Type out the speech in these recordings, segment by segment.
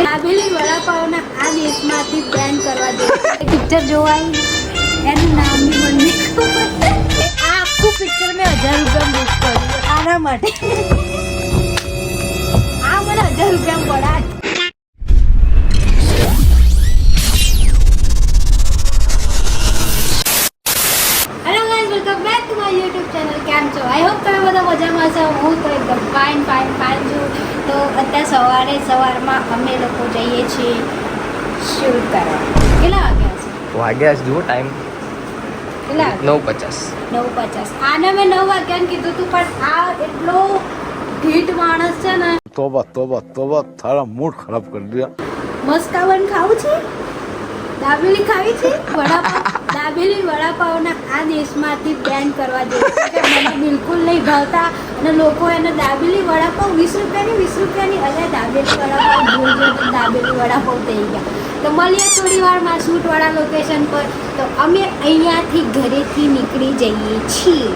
દાબેલી વડાપાવના આ દેશમાંથી બેન કરવા દે. પિક્ચર જોવાય એનું નામ બી મને આ આખું પિક્ચર મેં 1000 રૂપિયા બુક કર્યું આના માટે. આ મને 1000 રૂપિયા પડા. YouTube ચેનલ કેમ છો? આઈ હોપ તમે બધા મજામાં છો. હું તો એકદમ ફાઇન છું. તો અત્યારે સવારમાં અમે લોકો જઈએ છીએ શૂટ કરવા. કેટલા વાગ્યા છે? જુઓ ટાઈમ કેટલા? 9:50. આને મેં 9 વાગ્યાને કીધું હતું પણ આ એટલો ઢીઠ માણસ છે ને. તોબા તારા મૂડ ખરાબ કરી દિયા. મસ્કાબન ખાવું છે, દાબેલી ખાવી છે, દાબેલી વડાપાવના આ દેશમાંથી બેન કરવા દે. મને બિલકુલ નહીં ભાવતા અને લોકો એને દાબેલી વડાપાવ 20 રૂપિયાની અને દાબેલી વડાપાવ ભૂલ તો દાબેલી વડાપાવ થઈ ગયા. તો મળીએ થોડી વારમાં શૂટવાળા લોકેશન પર. તો અમે અહીંયાથી ઘરેથી નીકળી જઈએ છીએ.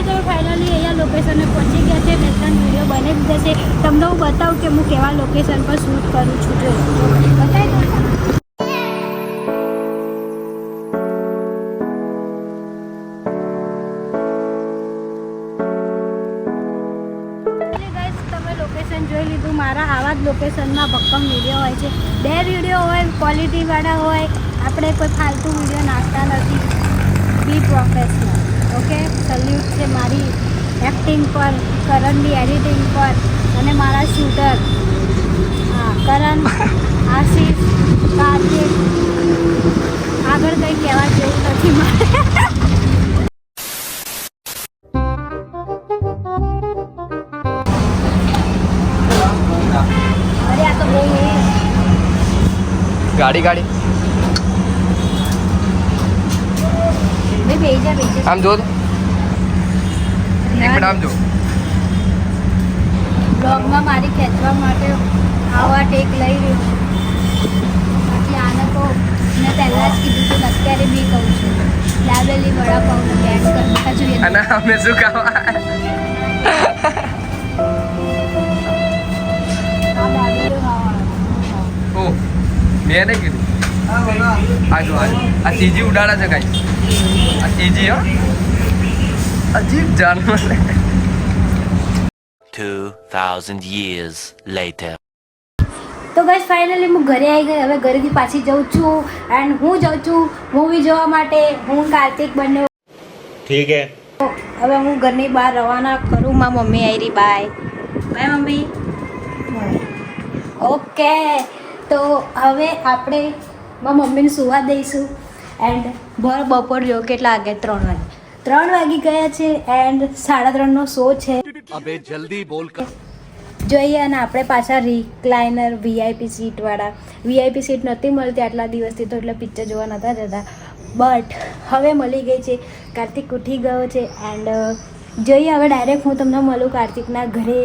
તો ફાઇનલી અહીંયા લોકેશને પહોંચી ગયા છે. 2-3 વિડીયો બની જ જશે. તમને હું બતાવું કે હું કેવા લોકેશન પર શૂટ કરું છું. જો બતાવી દઉં. જોઈ લીધું. મારા આવા જ લોકેશનમાં ભક્કમ વિડીયો હોય છે. 2 વિડીયો હોય, ક્વોલિટીવાળા હોય. આપણે કોઈ ફાલતુ વિડીયો નાખતા નથી. બી પ્રોફેશનલ. ઓકે, સલ્યુટ છે મારી એક્ટિંગ પર, કરણની એડિટિંગ પર અને મારા શૂટર કરણ, આશીષ, કાર્તિક. આગળ કંઈ કહેવા જેવું નથી મારે. ગાડી આમ જો આમ જો બ્લોગમાં મારી ખેંચવા માટે આવા ટેક લઈ રહ્યો છું. બાકી આને તો મેં પહેલાં જ કીધું હતું, અત્યારે બી કહું છું, દાબેલી વડાપાવનું બેન કરતા જોઈએ. અને અમે શું ખાવા આ દાબેલી ખાવા ઓ મેં નહીં કીધું. આ સીજી ઉડાડા છે કાંઈ. આ સીજી હો અજીબ જાનવર. 2000 years later. તો ગાઈસ ફાઇનલી હું ઘરે આવી ગઈ. હવે ઘરેથી પાછી જાઉં છું એન્ડ હું જાઉં છું મૂવી જોવા માટે. હું કાર્તિક બંને ઠીક હે. હવે હું ઘરની બહાર રવાના કરું. મારી મમ્મી આવી રહી. By mummy. ઓકે, તો હવે આપણે મારી મમ્મીને સુવા દઈશું. એન્ડ બપોર જો કેટલા વાગે? 3 વાગી ગયા છે એન્ડ 3:30નો શો છે. અબે જલ્દી બોલ. જોઈએ અને આપણે પાછા રિક્લાઇનર વીઆઈપી સીટ નહોતી મળતી આટલા દિવસથી, તો એટલે પિક્ચર જોવા નહોતા જતા. બટ હવે મળી ગઈ છે. કાર્તિક ઉઠી ગયો છે એન્ડ જોઈએ હવે ડાયરેક્ટ હું તમને મળું કાર્તિકના ઘરે.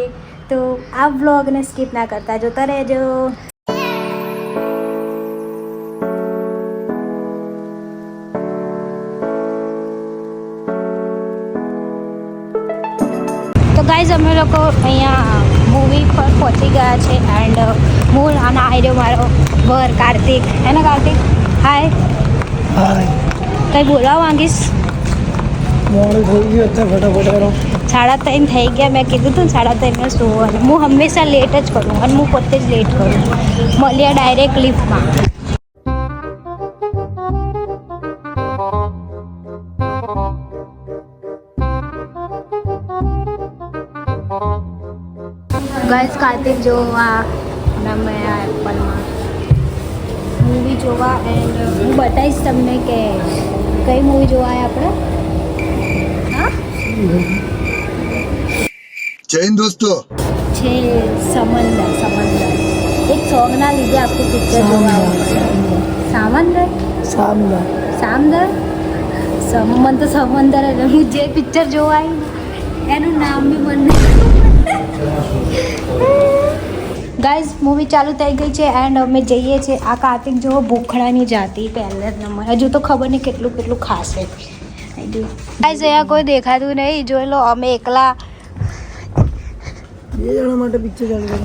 તો આ વ્લોગને સ્કીપ ના કરતા જોતા રહેજો. તો ગાઈઝ અમે લોકો અહીંયા મૂવી પર પહોંચી ગયા છે એન્ડ હું અને આવ્યો મારો વર કાર્તિક. એને કાર્તિક હાય. કંઈ બોલવા માંગીશ? મોડું થઈ ગયું અત્યારે ફટાફટ 3:30 થઈ ગયા. મેં કીધું હતું ને 3:30 સુવાનું. હું હંમેશા લેટ જ કરું અને હું પોતે જ લેટ કરું. મળીએ ડાયરેક્ટ લિફ્ટમાં. ગાઈસ કાર્તિક જોવા અને અમે આ એપલમાં મૂવી જોવા એન્ડ હું બતાવીશ તમને કે કઈ મૂવી જોવા આપણે. હા જય હિન્દ દોસ્તો. છે સમંદર. એક સોંગના લીધે આખું પિક્ચર જોવા સામંદર. મને તો સમંદર એટલે હું જે પિક્ચર જોવા આવી એનું નામ બી મને. ગાઈઝ મૂવી ચાલુ થઈ ગઈ છે એન્ડ અમે જઈએ છીએ. આ કાર્તિક જો ભૂખડાની જાતિ પહેલે જ નંબર. હજુ તો ખબર નહીં કેટલું ખાશે. ગાઈઝ અહીંયા કોઈ દેખાતું નહીં. જોઈ લો અમે એકલા 2 જણા માટે પિક્ચર ચાલુ કરે.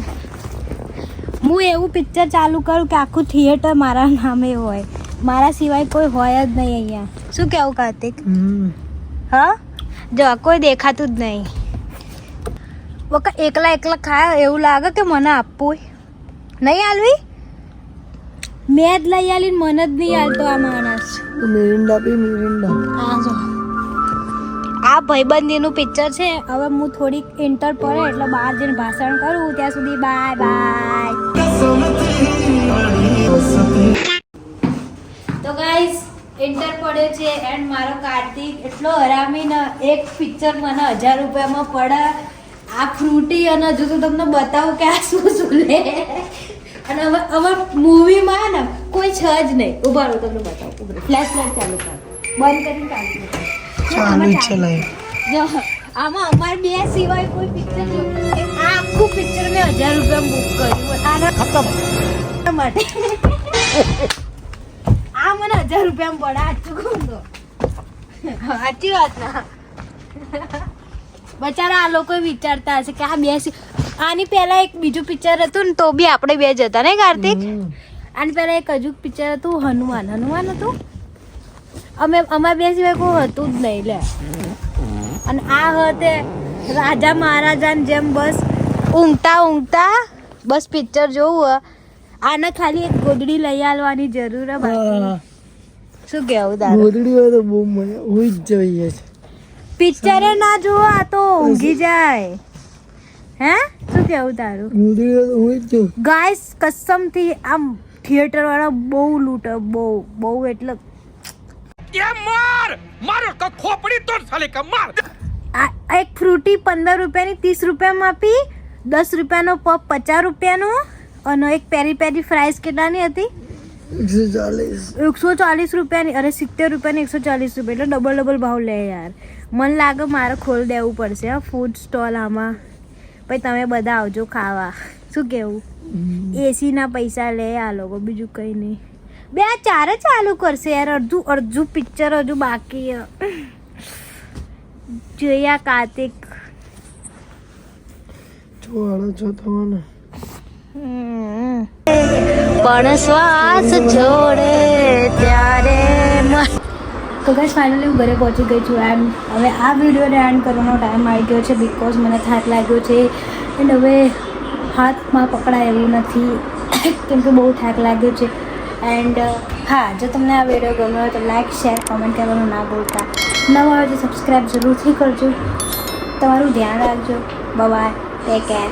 હું એવું પિક્ચર ચાલુ કરું કે આખું થિયેટર મારા નામે હોય, મારા સિવાય કોઈ હોય જ નહીં અહીંયા. શું કહેવું કાર્તિક? હા, જો કોઈ દેખાતું જ નહીં. વખત એકલા એકલા ખાય એવું લાગે કે મને આપવું નહીં આલવી. મેં જ લઈ આલી મને જ નહીં આલતો આ માણસ. મિરિંડા પી મિરિંડા. હા જો આ ભાઈબંધીનું પિક્ચર છે. હવે હું થોડીક ઇન્ટર પડે એટલે બહાર જઈને ભાષણ કરું. ત્યાં સુધી બાય બાય. તો ગાઈસ ઇન્ટર પડ્યો છે એન્ડ મારો કાર્તિક એટલો હરામી ને એક પિક્ચર મને 1000 રૂપિયામાં પડે. આ ફ્રૂટી અને હજુ તો તમને બતાવું કે આ શું શું લે. અને હવે મૂવીમાં ને કોઈ છે જ નહીં. ઉભા રહો તમને બતાવું. ફ્લેશ લાઈટ ચાલુ કર, બંધ કરીને ચાલુ કર. જો આમાં અમારે બે સિવાય કોઈ પિક્ચર આ આખું પિક્ચર મેં 1000 રૂપિયા બુક કર્યું આના ખતમ માટે. આ મને 1000 રૂપિયામાં પડે. સાચું કહું તો સાચી વાત ના. બચારા આ લોકો વિચારતા હશે કે આ બે આની પહેલા એક બીજું પિક્ચર હતું ને તો બી આપણે બે જતા ને કાર્તિક. આની પહેલા એક હજુ પિક્ચર હતું હનુમાન હતું. અમારા બે સિવાય કોઈ હતું જ નહીં લે. અને આ હતે રાજા મહારાજાની જેમ બસ ઊંઘતા બસ પિક્ચર જોવું. આને ખાલી એક ગોદડી લઈ આવવાની જરૂર હે. શું કહેવું તારું? ગોદડી હોય તો બહુ મજા હોય જ જોઈએ છે. પિક્ચરે ના જોવો આ તો ઊંઘી જાય. હે શું કહેવું તારું? ગોદડી હોય તો હોય જ. ગાઈસ કસમથી આમ થિયેટર વાળા બહુ લૂંટે. બહુ એટલે આ એક ફ્રૂટી 15 રૂપિયાની 30 રૂપિયામાં આપી. 10 રૂપિયાનો પપ 50 રૂપિયાનો. અને એક પેરી પેરી ફ્રાઈઝ કેટલાની હતી? 140 રૂપિયાની. અરે 70 રૂપિયાની 140 રૂપિયા. એટલે ડબલ ભાવ લે યાર. મને લાગે મારે ખોલ દેવું પડશે હા ફૂડ સ્ટોલ આમાં. પછી તમે બધા આવજો ખાવા. શું કેવું? એસીના પૈસા લે આ લોકો, બીજું કંઈ નહીં. બે આ ચારે ચાલુ કરશે યાર. અડધું પિક્ચર હજુ બાકી. જોયા કાર્તિક પણ શ્વાસ છોડે ત્યારે. તો ગાઈસ ફાઇનલી હું ઘરે પહોંચી ગઈ છું. એન્ડ હવે આ વિડીયોને એન્ડ કરવાનો ટાઈમ આવી ગયો છે બિકોઝ મને થાક લાગ્યો છે. એન્ડ હવે હાથમાં પકડાય એવું નથી કેમ કે બહુ થાક લાગ્યો છે. એન્ડ હા, જો તમને આ વિડીયો ગમ્યો હોય તો લાઈક શેર કોમેન્ટ કરવાનું ના ભૂલતા. નવા હોય તો સબસ્ક્રાઈબ જરૂરથી કરજો. તમારું ધ્યાન રાખજો. Bye, take care.